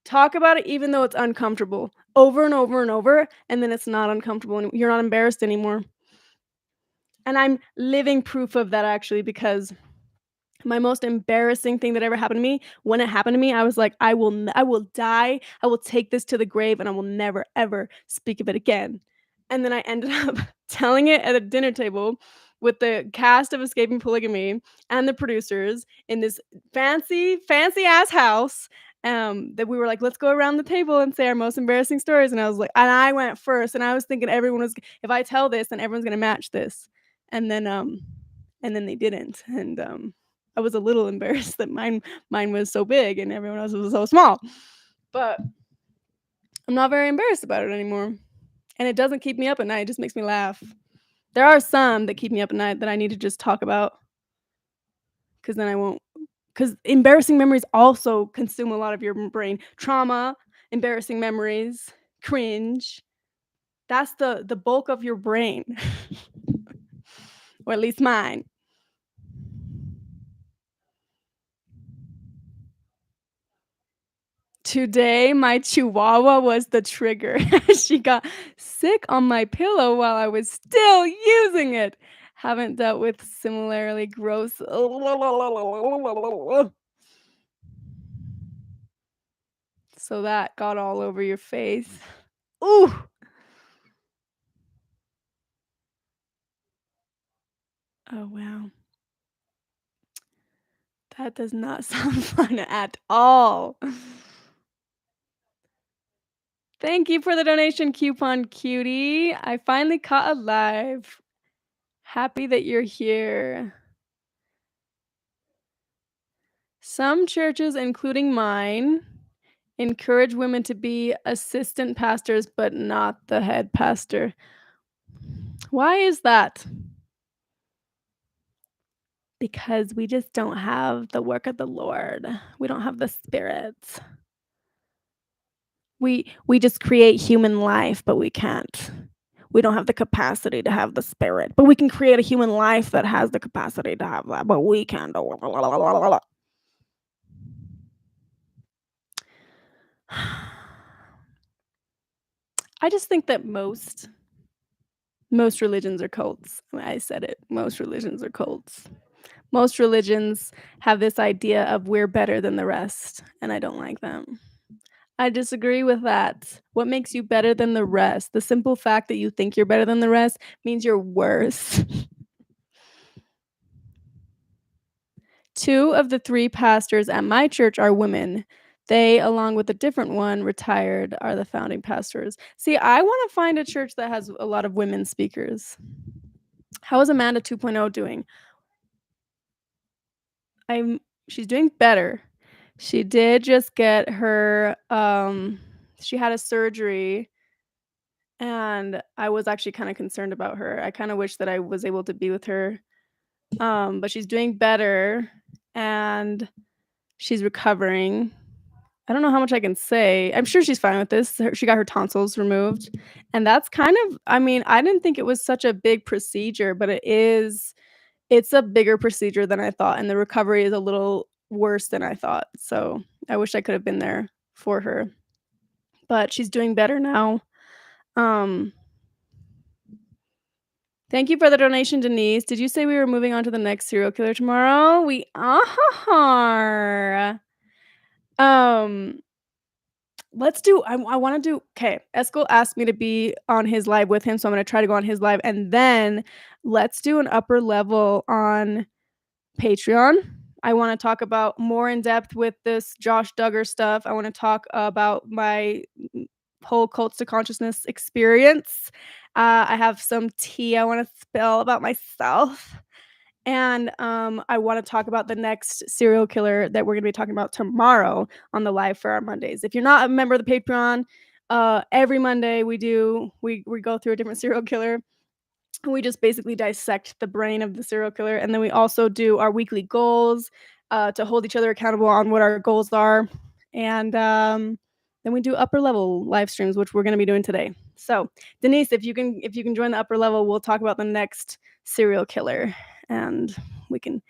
Talk about it even though it's uncomfortable, over and over and over, and then it's not uncomfortable and you're not embarrassed anymore. And I'm living proof of that actually because my most embarrassing thing that ever happened to me, when it happened to me, I was like, I will die. I will take this to the grave and I will never ever speak of it again." And then I ended up telling it at a dinner table with the cast of Escaping Polygamy and the producers in this fancy ass house. That we were like, let's go around the table and say our most embarrassing stories. And I was like, and I went first, and I was thinking everyone was, if I tell this, then everyone's gonna match this. And then they didn't. And I was a little embarrassed that mine was so big and everyone else was so small. But I'm not very embarrassed about it anymore. And it doesn't keep me up at night. It just makes me laugh. There are some that keep me up at night that I need to just talk about because then I won't. Because embarrassing memories also consume a lot of your brain. Trauma, embarrassing memories, cringe. That's the bulk of your brain, or at least mine. Today, my chihuahua was the trigger. She got sick on my pillow while I was still using it. Haven't dealt with similarly gross. So that got all over your face. Ooh. Oh, wow. That does not sound fun at all. Thank you for the donation coupon, cutie. I finally caught a live. Happy that you're here. Some churches, including mine, encourage women to be assistant pastors, but not the head pastor. Why is that? Because we just don't have the work of the Lord. We don't have the Spirit. We just create human life, but we can't. We don't have the capacity to have the spirit, but we can create a human life that has the capacity to have that, but we can't. I just think that most religions are cults. I said it. Most religions are cults. Most religions have this idea of we're better than the rest, and I don't like them. I disagree with that. What makes you better than the rest? The simple fact that you think you're better than the rest means you're worse. 2 of the 3 pastors at my church are women. They, along with a different one, retired, are the founding pastors. See, I wanna find a church that has a lot of women speakers. How is Amanda 2.0 doing? I'm She's doing better. She did just get her, she had a surgery, and I was actually kinda concerned about her. I kinda wish that I was able to be with her, but she's doing better, and she's recovering. I don't know how much I can say. I'm sure she's fine with this. She got her tonsils removed, and that's kind of, I mean, I didn't think it was such a big procedure, but it's a bigger procedure than I thought, and the recovery is a little worse than I thought, so I wish I could have been there for her, but she's doing better now. Um, Thank you for the donation, Denise. Did you say we were moving on to the next serial killer tomorrow? We are. Um Let's do I wanna do okay. Eskel asked me to be on his live with him, so I'm gonna try to go on his live, and then let's do an upper level on Patreon. I wanna talk about more in depth with this Josh Duggar stuff. I wanna talk about my whole cults to consciousness experience. I have some tea I wanna spill about myself. And, I wanna talk about the next serial killer that we're gonna be talking about tomorrow on the live for our Mondays. If you're not a member of the Patreon, every Monday we go through a different serial killer. We just basically dissect the brain of the serial killer, and then we also do our weekly goals, to hold each other accountable on what our goals are, and, then we do upper level live streams, which we're gonna be doing today. So, Denise, if you can join the upper level, we'll talk about the next serial killer, and we can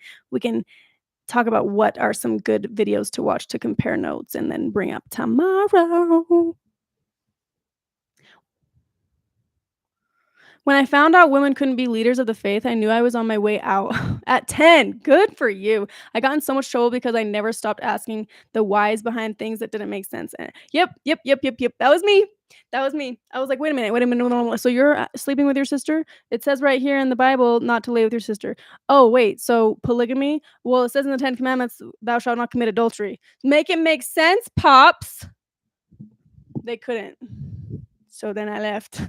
talk about what are some good videos to watch to compare notes and then bring up tomorrow. When I found out women couldn't be leaders of the faith, I knew I was on my way out. At 10, good for you. I got in so much trouble because I never stopped asking the whys behind things that didn't make sense. Yep. That was me. That was me. I was like, wait a minute. So you're sleeping with your sister? It says right here in the Bible not to lay with your sister. Oh, wait. So polygamy? Well, it says in the 10 Commandments, thou shalt not commit adultery. Make it make sense, Pops. They couldn't. So then I left.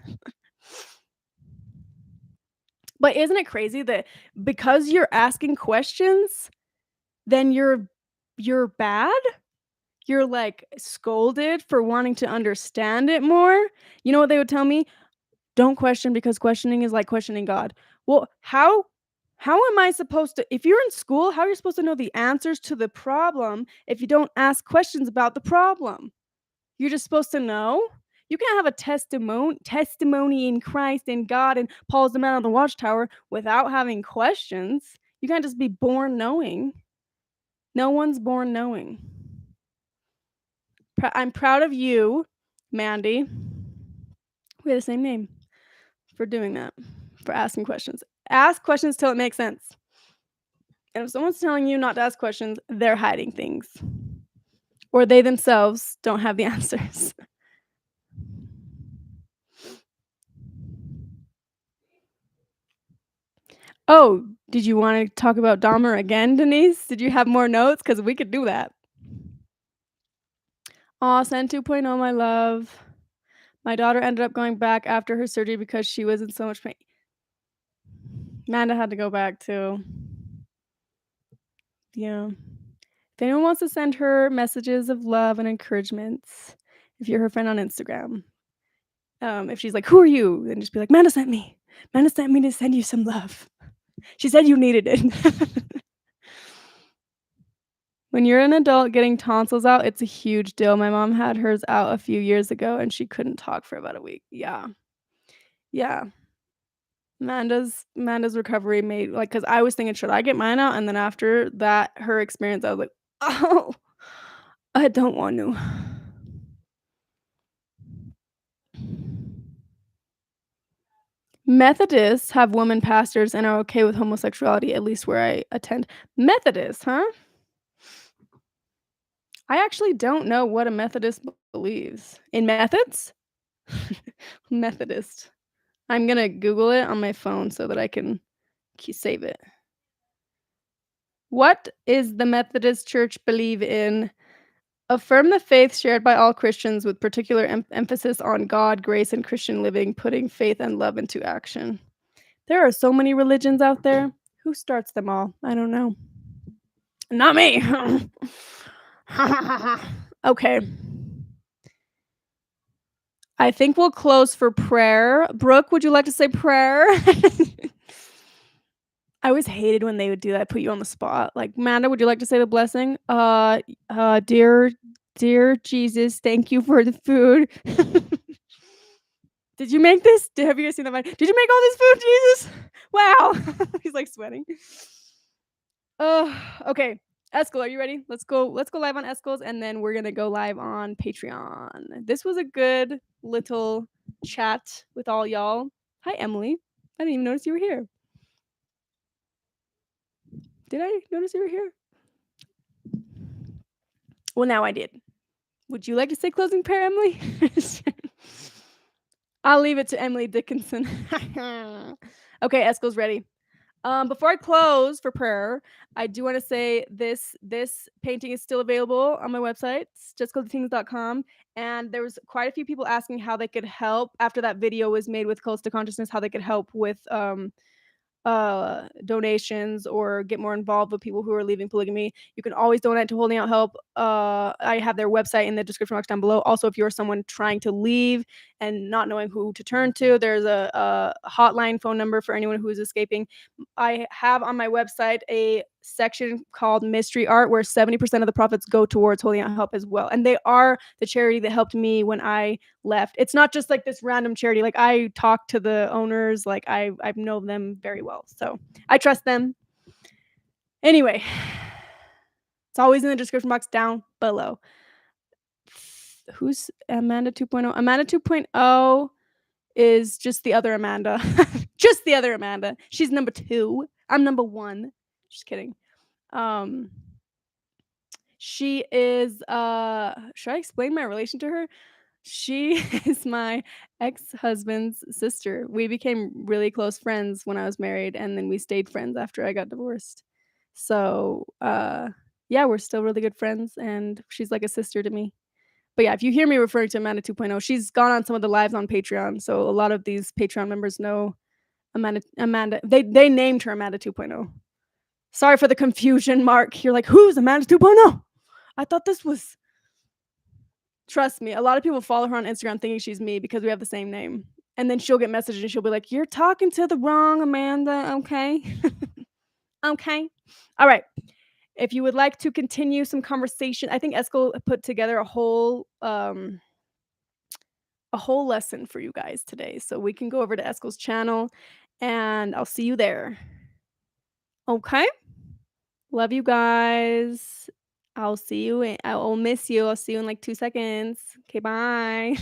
But isn't it crazy that because you're asking questions, then you're bad? You're, like, scolded for wanting to understand it more? You know what they would tell me? "Don't question because questioning is like questioning God." Well, how am I supposed to, if you're in school, how are you supposed to know the answers to the problem if you don't ask questions about the problem? You're just supposed to know? You can't have a testimony in Christ and God and Paul's the man on the watchtower without having questions. You can't just be born knowing. No one's born knowing. I'm proud of you, Mandy. We have the same name for doing that, for asking questions. Ask questions till it makes sense. And if someone's telling you not to ask questions, they're hiding things. Or they themselves don't have the answers. Oh, did you wanna talk about Dahmer again, Denise? Did you have more notes? Because we could do that. Aw, Sen 2.0, my love. My daughter ended up going back after her surgery because she was in so much pain. Amanda had to go back too. Yeah. If anyone wants to send her messages of love and encouragement, if you're her friend on Instagram, if she's like, "Who are you?" Then just be like, "Amanda sent me. Amanda sent me to send you some love. She said you needed it." When you're an adult getting tonsils out, it's a huge deal. My mom had hers out a few years ago, and she couldn't talk for about a week. Yeah. Yeah. Amanda's recovery made like, cause I was thinking, "Should I get mine out?" And then after that, her experience, I was like, "Oh, I don't want to." Methodists have women pastors and are okay with homosexuality, at least where I attend. Methodists, huh? I actually don't know what a Methodist believes. In methods? Methodist. I'm gonna Google it on my phone so that I can save it. What is the Methodist Church believe in? Affirm the faith shared by all Christians with particular emphasis on God, grace, and Christian living, putting faith and love into action. There are so many religions out there. Who starts them all? I don't know. Not me. Okay. I think we'll close for prayer. Brooke, would you like to say prayer? I always hated when they would do that, put you on the spot. Like, "Amanda, would you like to say the blessing?" Dear Jesus, thank you for the food." "Did you make this? Have you guys seen that vi Did you make all this food, Jesus? Wow." He's, like, sweating. Oh, okay. Eskel, are you ready? Let's go live on Eskel's, and then we're gonna go live on Patreon. This was a good little chat with all y'all. Hi, Emily. I didn't even notice you were here. Did I notice you were here? Well, now I did. Would you like to say closing prayer, Emily? I'll leave it to Emily Dickinson. Okay, Eskel's ready. Before I close for prayer, I do want to say this painting is still available on my website, justcultythings.com. And there was quite a few people asking how they could help after that video was made with Close to Consciousness, how they could help with donations or get more involved with people who are leaving polygamy. You can always donate to Holding Out Help. I have their website in the description box down below. Also, if you're someone trying to leave and not knowing who to turn to, there's a hotline phone number for anyone who is escaping. I have on my website a section called Mystery Art where 70% of the profits go towards Holding Out Help as well. And they are the charity that helped me when I left. It's not just like this random charity. Like, I talk to the owners, like I know them very well. So I trust them. Anyway, it's always in the description box down below. Who's Amanda 2.0? Amanda 2.0 is just the other Amanda. Just the other Amanda. She's number 2. I'm number 1. Just kidding. Um she is should I explain my relation to her? She is my ex-husband's sister. We became really close friends when I was married, and then we stayed friends after I got divorced. So, yeah, we're still really good friends, and she's like a sister to me. But yeah, if you hear me referring to Amanda 2.0, she's gone on some of the lives on Patreon, so a lot of these Patreon members know Amanda. They named her Amanda 2.0. Sorry for the confusion, Mark. You're like, "Who's Amanda 2.0? I thought this was." Trust me, a lot of people follow her on Instagram thinking she's me because we have the same name. And then she'll get messages and she'll be like, "You're talking to the wrong Amanda, okay?" Okay. All right. If you would like to continue some conversation, I think Eskel put together a whole lesson for you guys today. So we can go over to Eskel's channel and I'll see you there. Okay? Love you guys. I'll miss you. I'll see you in like 2 seconds. Okay, bye.